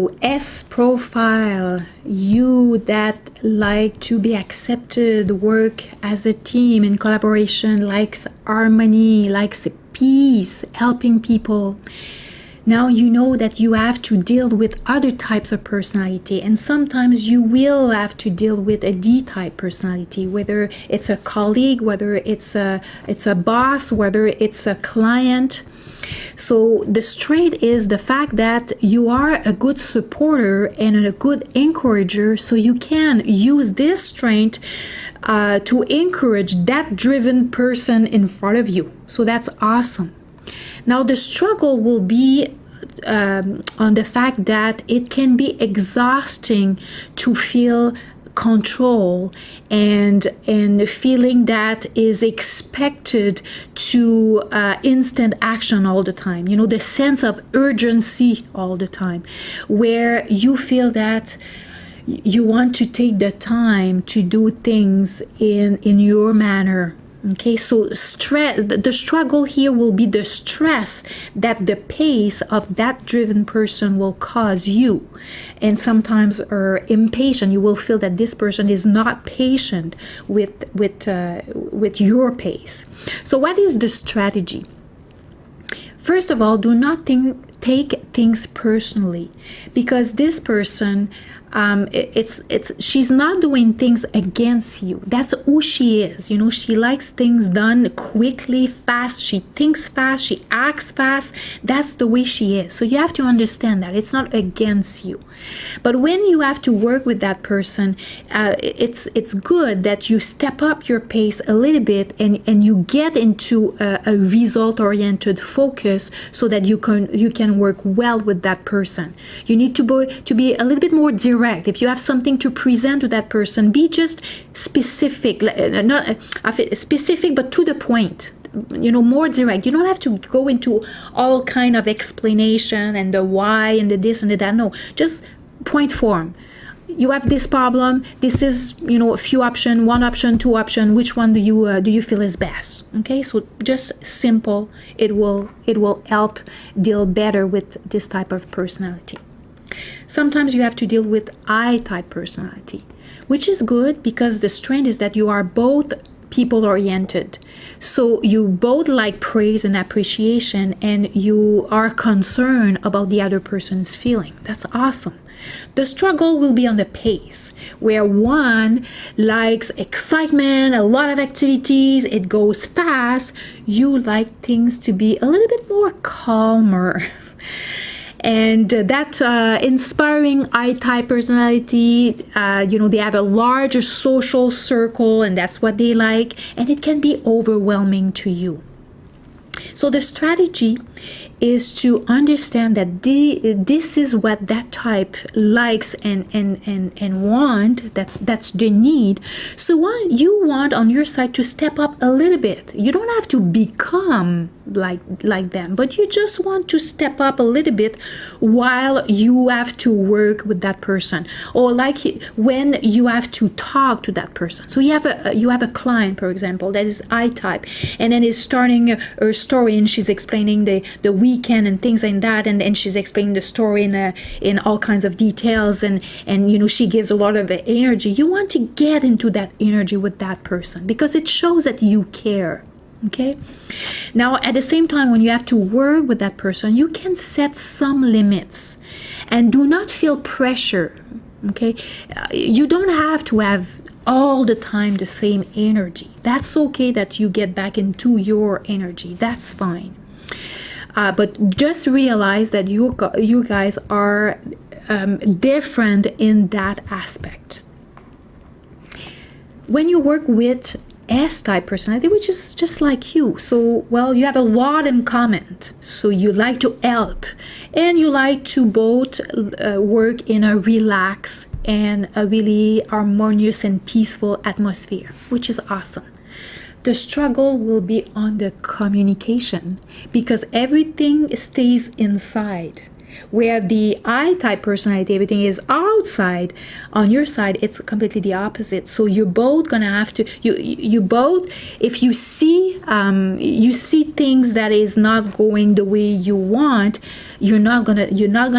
So S profile, you that like to be accepted, work as a team in collaboration, likes harmony, likes peace, helping people. Now you know that you have to deal with other types of personality, and sometimes you will have to deal with a D-type personality, whether it's a colleague, whether it's a boss, whether it's a client. So the strength is the fact that you are a good supporter and a good encourager, so you can use this strength to encourage that driven person in front of you. So that's awesome. Now the struggle will be on the fact that it can be exhausting to feel control and feeling that is expected to instant action all the time. You know, the sense of urgency all the time, where you feel that you want to take the time to do things in your manner. Okay, so stress, the struggle here will be the stress that the pace of that driven person will cause you, and sometimes are impatient. You will feel that this person is not patient with your pace. So what is the strategy? First of all, do not take things personally, because this person, she's not doing things against you. That's who she is. You know, she likes things done quickly, fast. She thinks fast. She acts fast. That's the way she is. So you have to understand that it's not against you. But when you have to work with that person, it's good that you step up your pace a little bit and you get into a result-oriented focus, so that you can work well with that person. You need to be a little bit more direct. If you have something to present to that person, be just specific, not specific, but to the point. You know, more direct. You don't have to go into all kind of explanation and the why and the this and the that. No, just point form. You have this problem. This is, you know, a few options, one option, two option. Which one do you feel is best? Okay, so just simple. It will help deal better with this type of personality. Sometimes you have to deal with I-type personality, which is good because the strength is that you are both people-oriented. So you both like praise and appreciation, and you are concerned about the other person's feeling. That's awesome. The struggle will be on the pace, where one likes excitement, a lot of activities, it goes fast. You like things to be a little bit more calmer. And that inspiring I-type personality, they have a larger social circle, and that's what they like, and it can be overwhelming to you. So the strategy is to understand that this is what that type likes and want. That's the need. So you want on your side to step up a little bit. You don't have to become like them, but you just want to step up a little bit while you have to work with that person, or like when you have to talk to that person. So you have a client, for example, that is I-type, and then is starting her story, and she's explaining the weekend and things like that, and she's explaining the story in all kinds of details, and she gives a lot of energy. You want to get into that energy with that person because it shows that you care. Okay, now at the same time, when you have to work with that person, you can set some limits and do not feel pressure. Okay, you don't have to have all the time the same energy. That's okay that you get back into your energy. That's fine. But just realize that you guys are different in that aspect. When you work with S-type personality, which is just like you, so you have a lot in common. So you like to help, and you like to both work in a relaxed and a really harmonious and peaceful atmosphere, which is awesome. The struggle will be on the communication, because everything stays inside, where the I-type personality, everything is, outside, on your side, it's completely the opposite. So you're both gonna have to, you both, if you see things that is not going the way you want, you're not gonna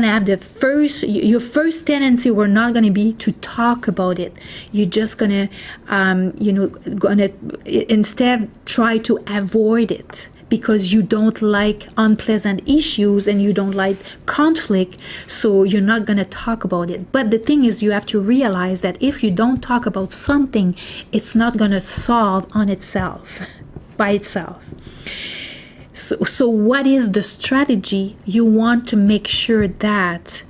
have your first tendency were not gonna be to talk about it. You're just gonna gonna instead try to avoid it, because you don't like unpleasant issues and you don't like conflict, so you're not going to talk about it. But the thing is, you have to realize that if you don't talk about something, it's not going to solve on itself, by itself. So what is the strategy? You want to make sure that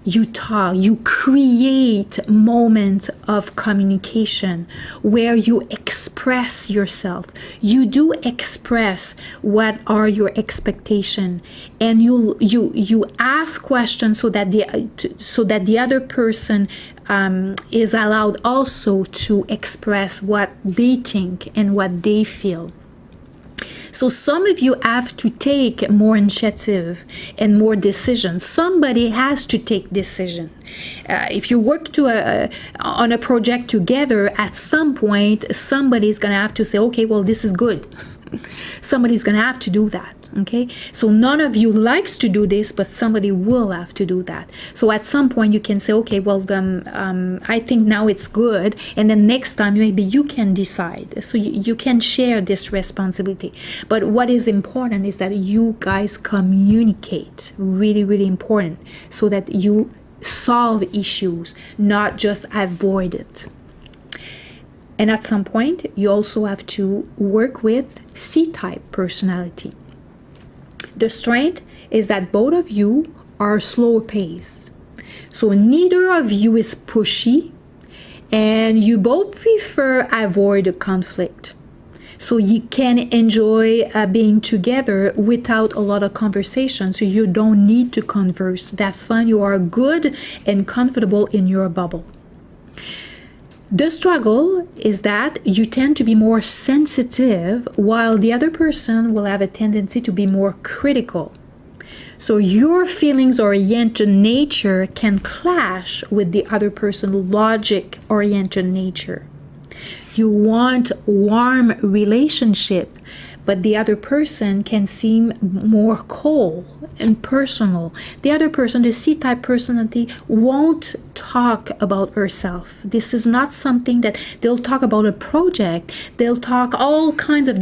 you talk, you create moments of communication where you express yourself. You do express what are your expectations, and you ask questions so that the other person is allowed also to express what they think and what they feel. So some of you have to take more initiative and more decisions. Somebody has to take decision. If you work on a project together, at some point, somebody's going to have to say, okay, well, this is good. Somebody's going to have to do that. Okay, so none of you likes to do this, but somebody will have to do that. So at some point you can say, okay, well, I think now it's good, and then next time maybe you can decide. So you can share this responsibility. But what is important is that you guys communicate. Really, really important, so that you solve issues, not just avoid it. And at some point, you also have to work with C-type personality. The strength is that both of you are slower paced. So neither of you is pushy, and you both prefer avoid a conflict. So you can enjoy being together without a lot of conversation. So you don't need to converse. That's fine. You are good and comfortable in your bubble. The struggle is that you tend to be more sensitive, while the other person will have a tendency to be more critical. So your feelings-oriented nature can clash with the other person's logic-oriented nature. You want warm relationship, but the other person can seem more cold and personal. The other person, the C-type personality, won't talk about herself. This is not something that they'll talk about a project. They'll give all kinds of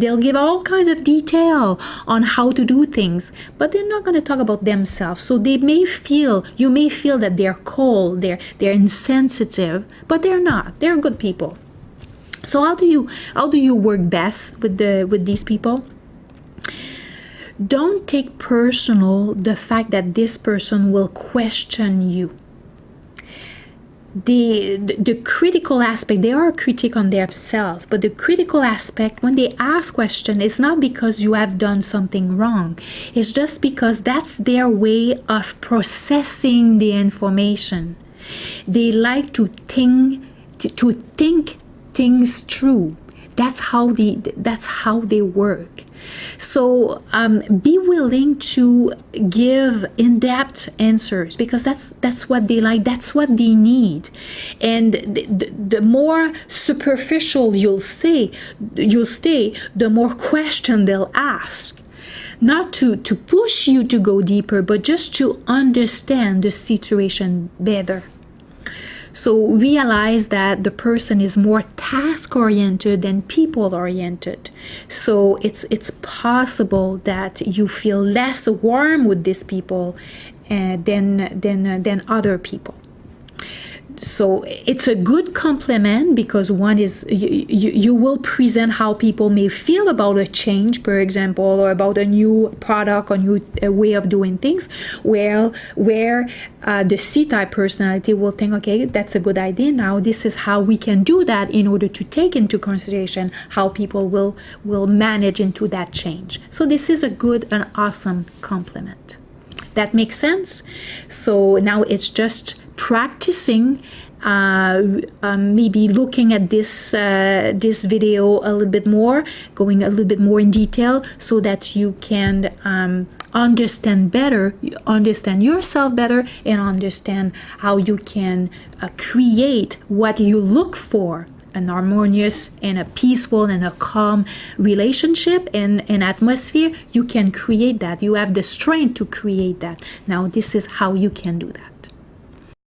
detail on how to do things, but they're not going to talk about themselves. So you may feel that they're cold, they're insensitive, but they're not. They're good people. So how do you work best with these people? Don't take personal the fact that this person will question you. The critical aspect, they are a critic on themselves, but the critical aspect, when they ask question, it's not because you have done something wrong. It's just because that's their way of processing the information. They like to think things through. That's how they work. So be willing to give in-depth answers, because that's what they like, that's what they need. And the more superficial you'll stay, the more question they'll ask. Not to push you to go deeper, but just to understand the situation better. So realize that the person is more task-oriented than people-oriented. So it's possible that you feel less warm with these people than other people. So it's a good compliment, because one is you will present how people may feel about a change, for example, or about a new product or new way of doing things, where the C-type personality will think, okay, that's a good idea. Now this is how we can do that in order to take into consideration how people will manage into that change. So this is a good and awesome compliment. That makes sense? So now it's just practicing, maybe looking at this video a little bit more, going a little bit more in detail, so that you can understand better, understand yourself better, and understand how you can create what you look for, an harmonious and a peaceful and a calm relationship and an atmosphere. You can create that. You have the strength to create that. Now, this is how you can do that.